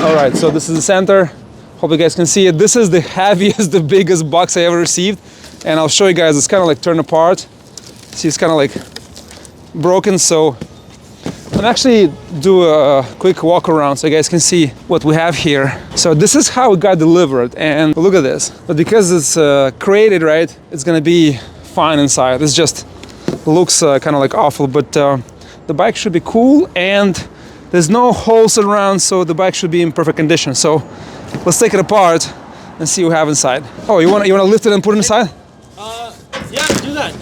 All right, so this is the center. Hope you guys can see it. This is the heaviest, the biggest box I ever received. And I'll show you guys, it's kind of like torn apart. See, it's kind of like broken, so I'll actually do a quick walk around so you guys can see what we have here. So this is how it got delivered, and look at this. But because it's created, right, it's gonna be fine inside. It's just looks kind of like awful, but the bike should be cool, and there's no holes around, so the bike should be in perfect condition. So let's take it apart and see what we have inside. Oh, you want to lift it and put it inside? Yeah, do that.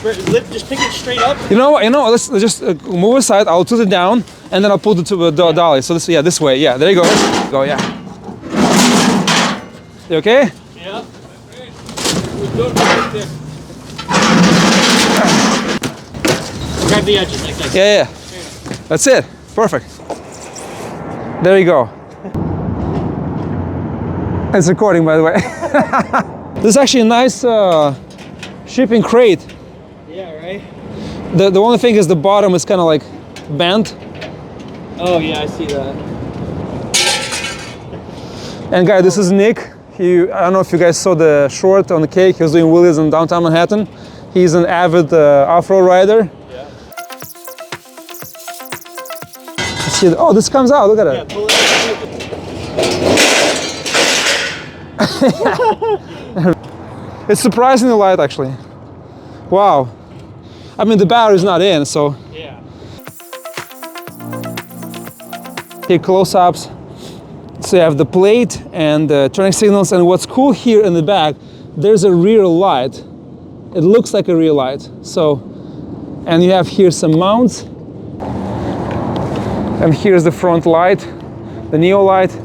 Just pick it straight up. You know, let's just move aside. I'll tilt it down, and then I'll pull the dolly. So this way. Yeah, there you go. Go, yeah. You okay? Yeah. Don't right there. Grab the edges like that. Yeah. That's it. Perfect. There you go. It's recording, by the way. This is actually a nice shipping crate. Yeah, right? The only thing is the bottom is kind of like bent. Oh yeah, I see that. And guys, this is Nick. I don't know if you guys saw the short on the cake. He was doing wheelies in downtown Manhattan. He's an avid off-road rider. Yeah. See, oh, this comes out. Look at it. Yeah, pull it. It's surprisingly light, actually. Wow. I mean, the battery's not in, so. Yeah. Here, close-ups. So you have the plate and the turning signals, and what's cool here in the back, there's a rear light. It looks like a rear light. So, and you have here some mounts. And here's the front light, the Neo light.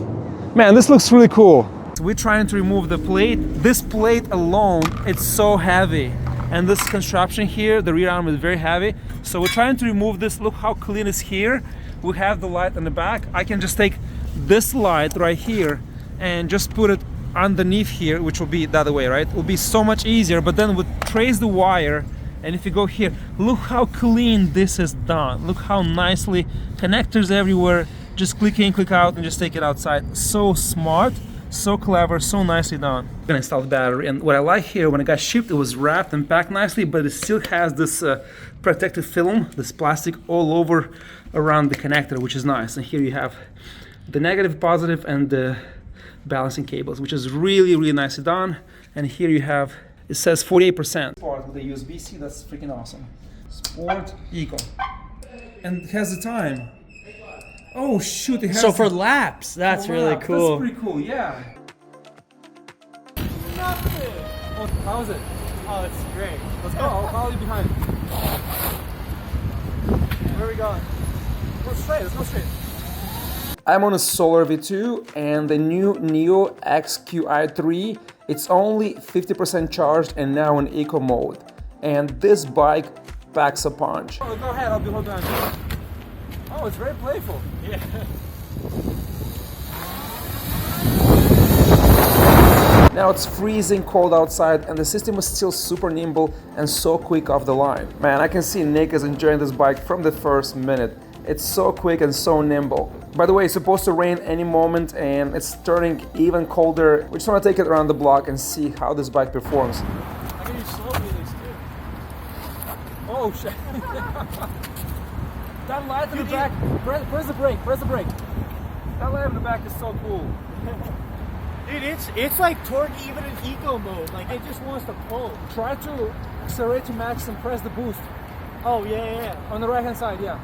Man, this looks really cool. We're trying to remove the plate. This plate alone, it's so heavy. And this construction here, the rear arm is very heavy. So we're trying to remove this. Look how clean it's here. We have the light in the back. I can just take this light right here and just put it underneath here, which will be the other way, right? It will be so much easier, but then we'll trace the wire. And if you go here, look how clean this is done. Look how nicely, connectors everywhere. Just click in, click out, and just take it outside. So smart. So clever, so nicely done. I'm gonna install the battery, and what I like here, when it got shipped, it was wrapped and packed nicely, but it still has this protective film, this plastic all over around the connector, which is nice. And here you have the negative, positive, and the balancing cables, which is really, really nicely done. And here you have, it says 48%. Sport with a USB-C, that's freaking awesome. Sport, Eco. And it has the time. Oh shoot, it has So for laps, that's really cool. That's pretty cool, yeah. Oh, how is it? Oh, it's great. Let's go, I'll follow you behind. Where are we going? Go straight, let's go straight. I'm on a Solar V2 and the new NIU XQi3. It's only 50% charged and now in eco mode. And this bike packs a punch. Oh, go ahead, I'll be holding on. Oh, it's very playful. Yeah. Now it's freezing cold outside and the system is still super nimble and so quick off the line. Man, I can see Nick is enjoying this bike from the first minute. It's so quick and so nimble. By the way, it's supposed to rain any moment and it's turning even colder. We just want to take it around the block and see how this bike performs. I can use slow wheelies too. Oh shit. That light in the back, press the brake, press the brake. That light in the back is so cool. Dude, it's like torque even in eco mode. Like it just wants to pull. Try to accelerate to max and press the boost. Oh yeah. On the right hand side, yeah.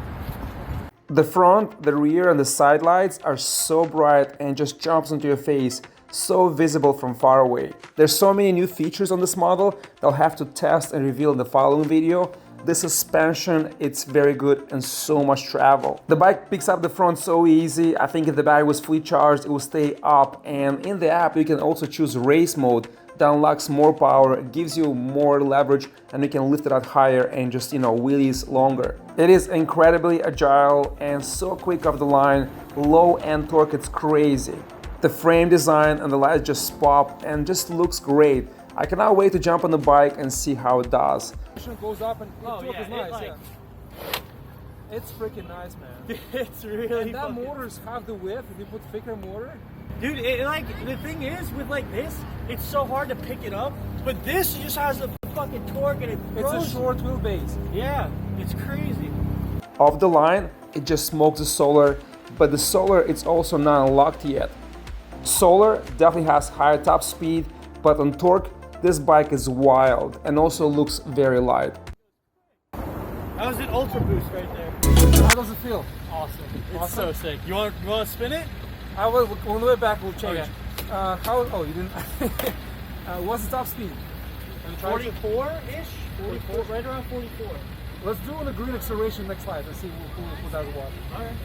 The front, the rear, and the side lights are so bright and just jumps into your face, so visible from far away. There's so many new features on this model that I'll have to test and reveal in the following video. The suspension, it's very good and so much travel. The bike picks up the front so easy. I think if the battery was fully charged, it will stay up. And in the app, you can also choose race mode. That unlocks more power, it gives you more leverage, and you can lift it out higher and just, wheelies longer. It is incredibly agile and so quick off the line. Low end torque, it's crazy. The frame design and the lights just pop and just looks great. I cannot wait to jump on the bike and see how it does. Goes up and is nice, yeah. It's freaking nice, man. It's really. And that motor's half the width. If you put thicker motor, Dude, like the thing is with like this, it's so hard to pick it up. But this just has the fucking torque and it throws. It's a short wheelbase. Yeah, it's crazy. Off the line, it just smokes the Solar, but the Solar, it's also not unlocked yet. Solar definitely has higher top speed, but on torque, this bike is wild and also looks very light. That was an Ultra Boost right there. How does it feel? Awesome. It's so sick. You want to spin it? I will. On the way back, we'll change. Okay. Oh, you didn't. What's the top speed? 44-ish? 44, right around 44. Let's do on the green acceleration next slide and see who does what. All right.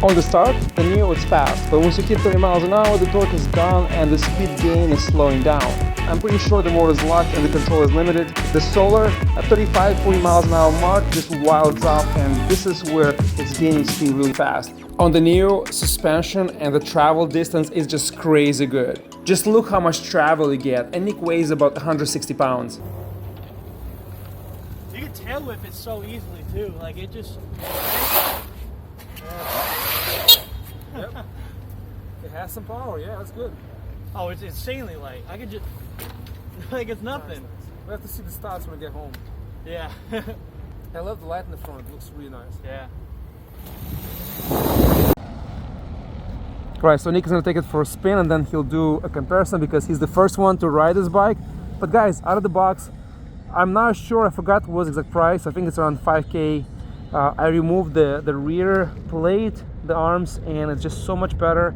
On the start, the NIU is fast, but once you hit 30 miles an hour, the torque is gone and the speed gain is slowing down. I'm pretty sure the motor is locked and the control is limited. The Solar at 35-40 miles an hour mark just wilds up, and this is where it's gaining speed really fast. On the NIU, suspension and the travel distance is just crazy good. Just look how much travel you get, and Nick weighs about 160 pounds. You can tail whip it so easily too. Like it just. Yep. It has some power, yeah, that's good. Oh, it's insanely light. I could just. Like it's nothing. Nice. We have to see the stats when we get home. Yeah. I love the light in the front, it looks really nice. Yeah. Right, so Nick is gonna take it for a spin and then he'll do a comparison because he's the first one to ride this bike. But guys, out of the box, I'm not sure, I forgot what was the exact price. I think it's around 5K. I removed the rear plate, the arms, and it's just so much better.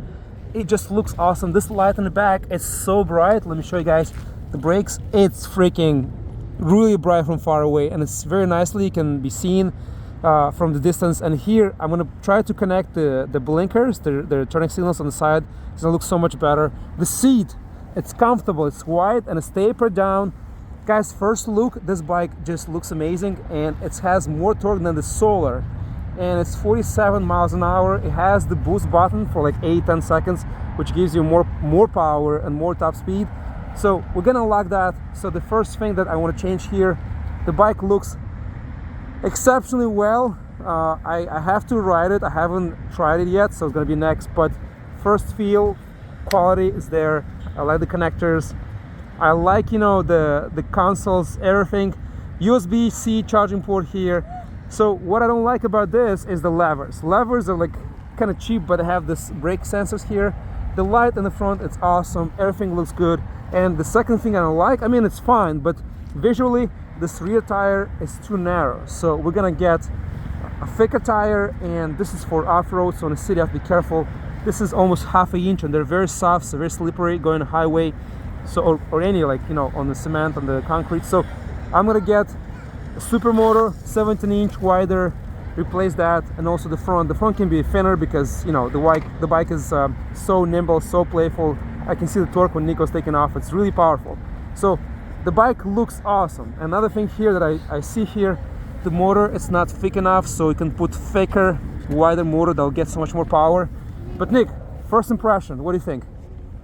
It just looks awesome. This light in the back is so bright. Let me show you guys the brakes. It's freaking really bright from far away, and it's very nicely can be seen from the distance. And here I'm gonna try to connect the blinkers, the turning signals on the side. It's gonna look so much better. The seat, it's comfortable, it's wide and it's tapered down. Guys, first look, this bike just looks amazing, and it has more torque than the Solar, and it's 47 miles an hour. It has the boost button for like 8-10 seconds, which gives you more power and more top speed. So we're gonna unlock that. So the first thing that I want to change here, the bike looks exceptionally well. I have to ride it. I haven't tried it yet, so it's gonna be next. But first feel, quality is there. I like the connectors. I like, you know, the consoles, everything. USB-C charging port here. So what I don't like about this is the levers. Levers are like kind of cheap, but they have this brake sensors here. The light in the front, it's awesome. Everything looks good. And the second thing I don't like, I mean, it's fine, but visually, this rear tire is too narrow. So we're gonna get a thicker tire, and this is for off-road, so in the city I have to be careful. This is almost half an inch, and they're very soft, so very slippery going on the highway. So, or any, like, you know, on the cement, on the concrete. So I'm gonna get a super motor, 17-inch wider, replace that, and also the front. The front can be thinner because, you know, the bike is so nimble, so playful. I can see the torque when Nico's taking off. It's really powerful. So the bike looks awesome. Another thing here that I see here, the motor, it's not thick enough, so you can put thicker, wider motor that'll get so much more power. But Nick, first impression, what do you think?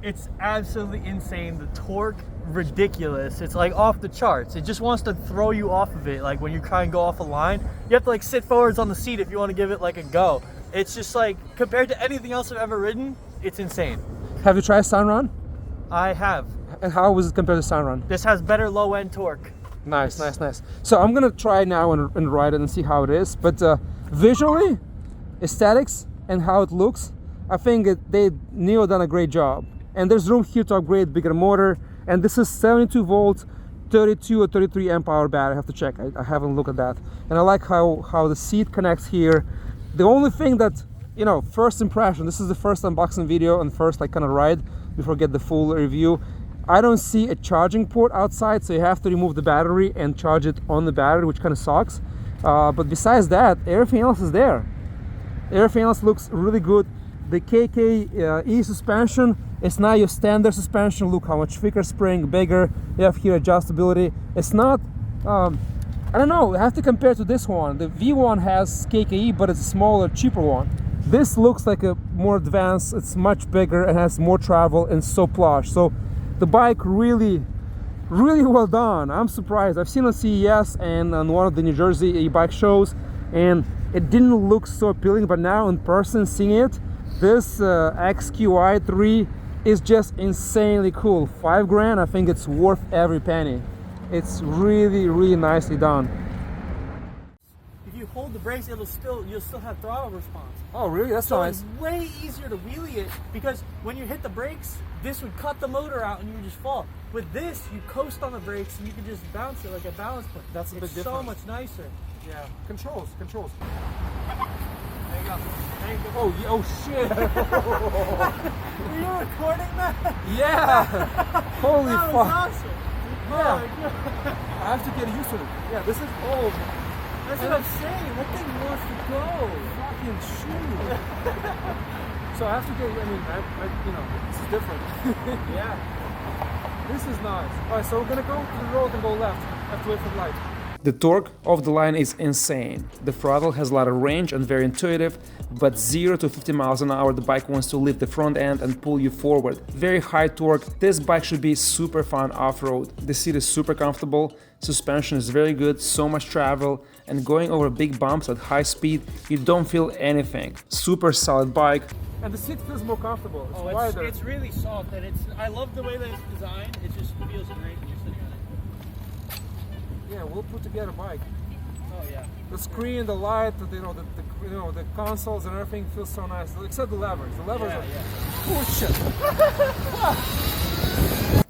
It's absolutely insane. The torque, ridiculous. It's like off the charts. It just wants to throw you off of it. Like when you try and go off a line, you have to like sit forwards on the seat if you want to give it like a go. It's just like, compared to anything else I've ever ridden, it's insane. Have you tried Sunrun? I have. And how was it compared to Sunrun? This has better low end torque. Nice, nice, nice. So I'm gonna try now and ride it and see how it is. But visually, aesthetics, and how it looks, I think NIU done a great job. And there's room here to upgrade bigger motor. And this is 72 volt, 32 or 33 amp hour battery. I have to check. I haven't looked at that. And I like how the seat connects here. The only thing that, you know, first impression, this is the first unboxing video and first like kind of ride before I get the full review. I don't see a charging port outside, so you have to remove the battery and charge it on the battery, which kind of sucks. But besides that, everything else is there. Everything else looks really good. The XQi3 suspension, it's not your standard suspension. Look how much thicker spring, bigger. You have here adjustability. It's not, I don't know, I have to compare to this one. The V1 has XQi, but it's a smaller, cheaper one. This looks like a more advanced, it's much bigger and has more travel and so plush. So the bike really well done. I'm surprised. I've seen on CES and on one of the New Jersey e-bike shows, and it didn't look so appealing, but now in person seeing it, this XQi3 is just insanely cool. 5 grand, I think it's worth every penny. It's really nicely done. If you hold the brakes, you'll still have throttle response. Oh really? That's So nice. it's way easier to wheelie it, because when you hit the brakes, this would cut the motor out and you would just fall. With this, you coast on the brakes and you can just bounce it like a balance point. That's a bit It's different. so much nicer. Yeah, controls. There you go. There you go. Oh, oh shit. Were you recording that? Yeah. Holy That was fuck. awesome. Yeah. Oh my God. I have to get used to it. Yeah, this is old. That's what I'm saying. That thing wants to go. Fucking shoot. So I have to get, I mean, you know, this is different. Yeah. This is nice. Alright, so we're gonna go to the road and go left. Have to wait for the light. The torque of the line is insane. The throttle has a lot of range and very intuitive, but 0 to 50 miles an hour the bike wants to lift the front end and pull you forward. Very high torque. This bike should be super fun off-road. The seat is super comfortable, suspension is very good, so much travel, and going over big bumps at high speed, you don't feel anything. Super solid bike. And the seat feels more comfortable. It's wider. It's really soft, and I love the way that it's designed. It just feels great when you're sitting on it. Yeah, we'll put together a bike. Oh yeah. The screen, the light, the consoles and everything feels so nice. Except the levers. The levers are... Oh shit!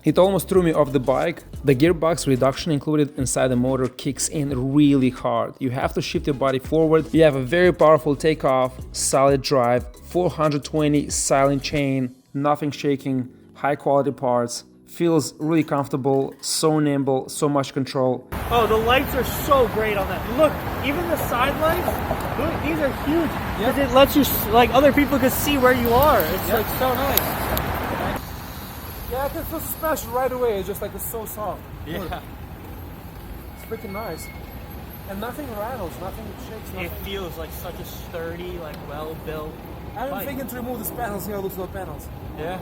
It almost threw me off the bike. The gearbox reduction included inside the motor kicks in really hard. You have to shift your body forward. You have a very powerful takeoff, solid drive, 420 silent chain, nothing shaking, high quality parts. Feels really comfortable, so nimble, so much control. Oh, the lights are so great on that. Look, even the side lights, look, these are huge. Because it lets you, like, other people can see where you are. It's like so nice. Yeah, I can feel suspension right away. It's just like it's so soft. Yeah. Look. It's freaking nice. And nothing rattles, nothing shakes, nothing. It feels like such a sturdy, like well-built I'm bike. thinking to remove these panels, see how it looks without panels. Yeah.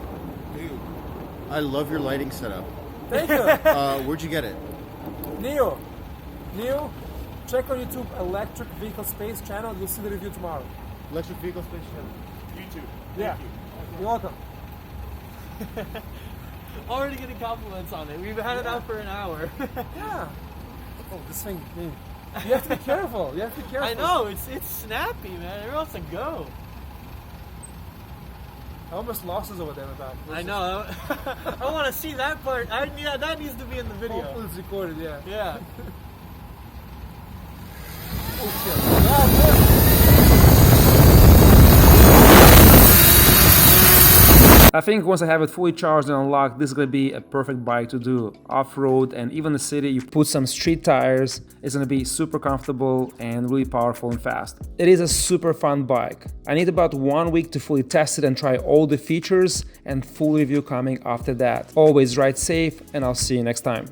Dude, I love your lighting setup. Thank you. Where'd you get it? Neo, check on YouTube Electric Vehicle Space channel. You'll see the review tomorrow. Electric vehicle space channel. YouTube. Yeah. You're welcome. Already getting compliments on it. We've had it out for an hour. Yeah. Oh, this thing. Man. You have to be careful. You have to be careful. I know, it's snappy, man. It wants to go. I almost lost us over there in the back. I know. I want to see that part. Yeah, that needs to be in the video. Hopefully it's recorded, yeah. Yeah. Oh shit. Yeah, I think once I have it fully charged and unlocked, this is gonna be a perfect bike to do off-road and even the city. You put some street tires, it's gonna be super comfortable and really powerful and fast. It is a super fun bike. I need about 1 week to fully test it and try all the features, and full review coming after that. Always ride safe, and I'll see you next time.